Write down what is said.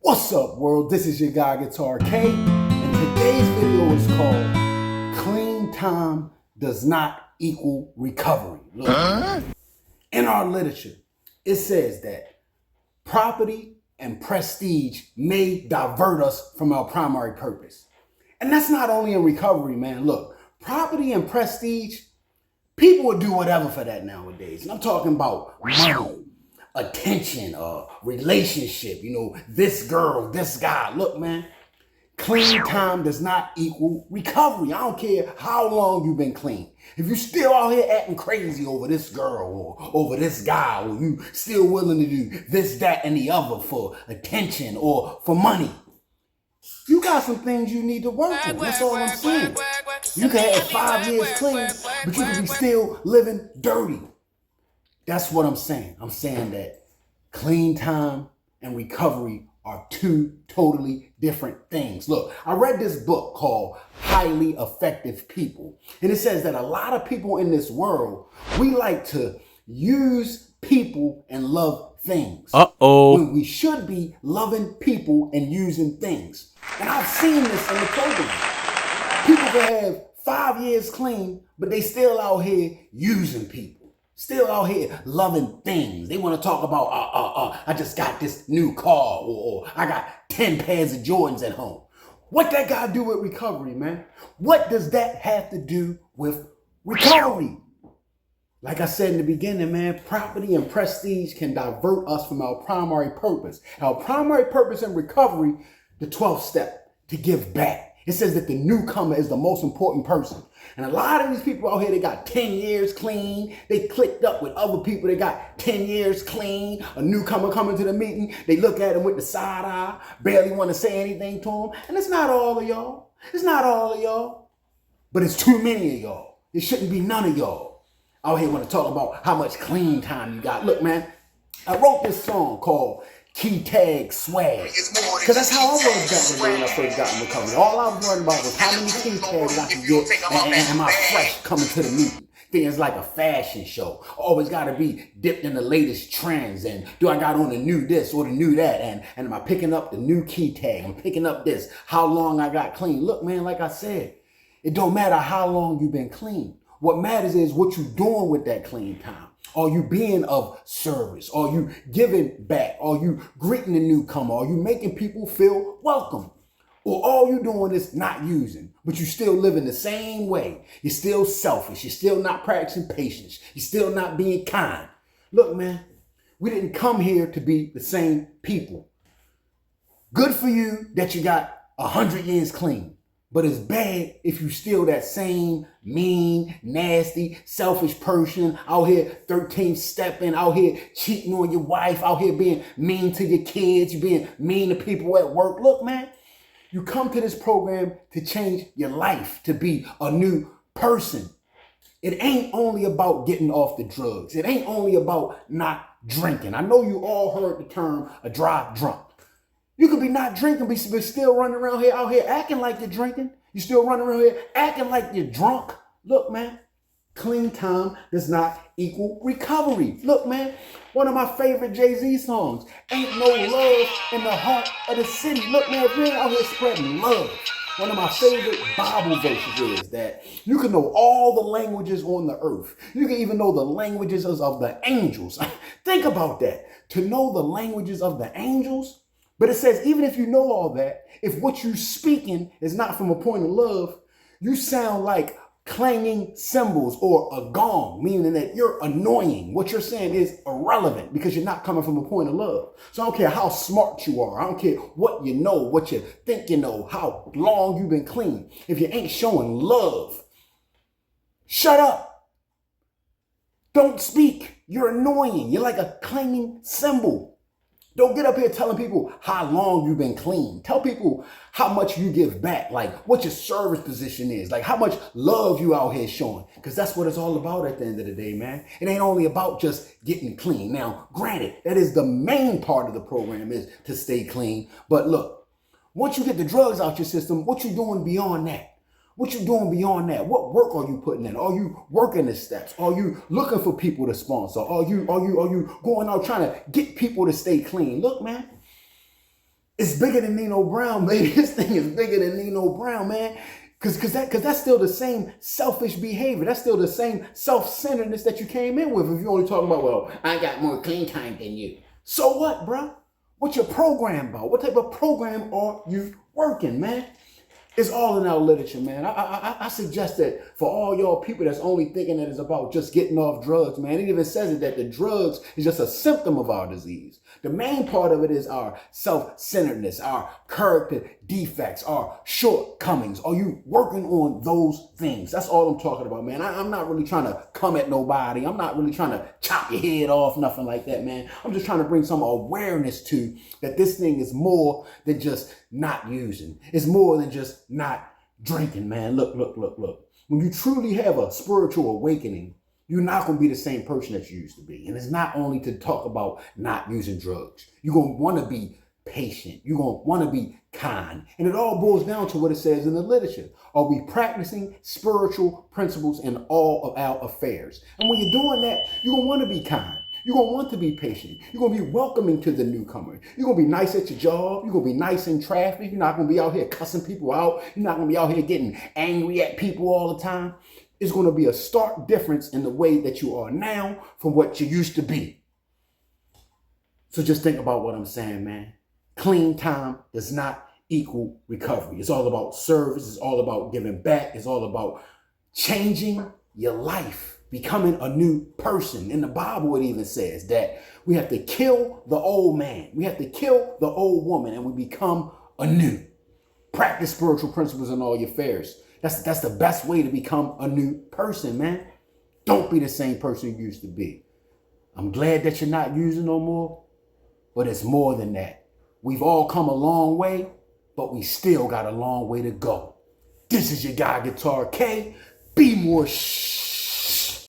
What's up, world? This is your guy, Guitar K, and today's video is called Clean Time Does Not Equal Recovery. Look, in our literature, it says that property and prestige may divert us from our primary purpose. And that's not only in recovery, man. Look, property and prestige, people will do whatever for that nowadays. And I'm talking about money, attention, relationship, this girl, this guy. Look, man, clean time does not equal recovery. I don't care how long you've been clean. If you're still out here acting crazy over this girl or over this guy, or you still willing to do this, that, and the other for attention or for money, you got some things you need to work on. That's all I'm saying. You can have 5 years clean, but you can be still living dirty. That's what I'm saying. I'm saying that clean time and recovery are two totally different things. Look, I read this book called Highly Effective People. And it says that a lot of people in this world, we like to use people and love things. When we should be loving people and using things. And I've seen this in the program. People can have 5 years clean, but they still out here using people. Still out here loving things. They want to talk about, I just got this new car, or I got 10 pairs of Jordans at home. What that got to do with recovery, man? What does that have to do with recovery? Like I said in the beginning, man, property and prestige can divert us from our primary purpose. Our primary purpose in recovery, the 12th step, to give back. It says that the newcomer is the most important person. And a lot of these people out here, they got 10 years clean. They clicked up with other people. They got 10 years clean. A newcomer coming to the meeting. They look at him with the side eye, barely want to say anything to him. And it's not all of y'all. It's not all of y'all. But it's too many of y'all. It shouldn't be none of y'all out here want to talk about how much clean time you got. Look, man, I wrote this song called Key Tag Swag. Because that's how I was back when I first got in recovery. All I was worried about was how many key tags I could get and am I fresh coming to the meeting. Things like a fashion show. Always got to be dipped in the latest trends. And do I got on the new this or the new that? And am I picking up the new key tag? I'm picking up this. How long I got clean? Look, man, like I said, it don't matter how long you've been clean. What matters is what you're doing with that clean time. Are you being of service? Are you giving back? Are you greeting the newcomer? Are you making people feel welcome? Or all you doing is not using, but you still living the same way. You're still selfish. You're still not practicing patience. You're still not being kind. Look, man, we didn't come here to be the same people. Good for you that you got 100 years clean. But it's bad if you still that same mean, nasty, selfish person out here 13th stepping, out here cheating on your wife, out here being mean to your kids, you being mean to people at work. Look, man, you come to this program to change your life, to be a new person. It ain't only about getting off the drugs. It ain't only about not drinking. I know you all heard the term a dry drunk. You could be not drinking, but still running around here, out here acting like you're drinking. You still running around here acting like you're drunk. Look, man, clean time does not equal recovery. Look, man, one of my favorite Jay-Z songs, Ain't No Love in the Heart of the City. Look, man, we're out here spreading love. One of my favorite Bible verses is that you can know all the languages on the earth. You can even know the languages of the angels. Think about that. To know the languages of the angels. But it says, even if you know all that, if what you're speaking is not from a point of love, you sound like clanging cymbals or a gong, meaning that you're annoying. What you're saying is irrelevant because you're not coming from a point of love. So I don't care how smart you are. I don't care what you know, what you think you know, how long you've been clean. If you ain't showing love, shut up. Don't speak. You're annoying. You're like a clanging cymbal. Don't get up here telling people how long you've been clean. Tell people how much you give back, like what your service position is, like how much love you out here showing. Because that's what it's all about at the end of the day, man. It ain't only about just getting clean. Now, granted, that is the main part of the program is to stay clean. But look, once you get the drugs out your system, what you doing beyond that? What you doing beyond that? What work are you putting in? Are you working the steps? Are you looking for people to sponsor? Are you going out trying to get people to stay clean? Look, man, It's bigger than Nino Brown, baby. This thing is bigger than Nino Brown, man. Cause that's still the same selfish behavior. That's still the same self-centeredness that you came in with. If you're only talking about, well, I got more clean time than you. So what, bro? What's your program about? What type of program are you working, man? It's all in our literature, man. I suggest that for all y'all people that's only thinking that it's about just getting off drugs, man. It even says it that the drugs is just a symptom of our disease. The main part of it is our self-centeredness, our character defects, our shortcomings. Are you working on those things? That's all I'm talking about, man. I'm not really trying to come at nobody. I'm not really trying to chop your head off, nothing like that, man. I'm just trying to bring some awareness to that this thing is more than just not using. It's more than just not drinking, man. Look. When you truly have a spiritual awakening, you're not going to be the same person that you used to be. And it's not only to talk about not using drugs. You're going to want to be patient. You're going to want to be kind. And it all boils down to what it says in the literature. Are we practicing spiritual principles in all of our affairs? And when you're doing that, you're going to want to be kind. You're going to want to be patient. You're going to be welcoming to the newcomer. You're going to be nice at your job. You're going to be nice in traffic. You're not going to be out here cussing people out. You're not going to be out here getting angry at people all the time. It's going to be a stark difference in the way that you are now from what you used to be. So just think about what I'm saying, man. Clean time does not equal recovery. It's all about service. It's all about giving back. It's all about changing your life, becoming a new person. In the Bible, it even says that we have to kill the old man. We have to kill the old woman and we become anew. Practice spiritual principles in all your affairs. That's the best way to become a new person, man. Don't be the same person you used to be. I'm glad that you're not using no more, but it's more than that. We've all come a long way, but we still got a long way to go. This is your guy, Guitar K. Be more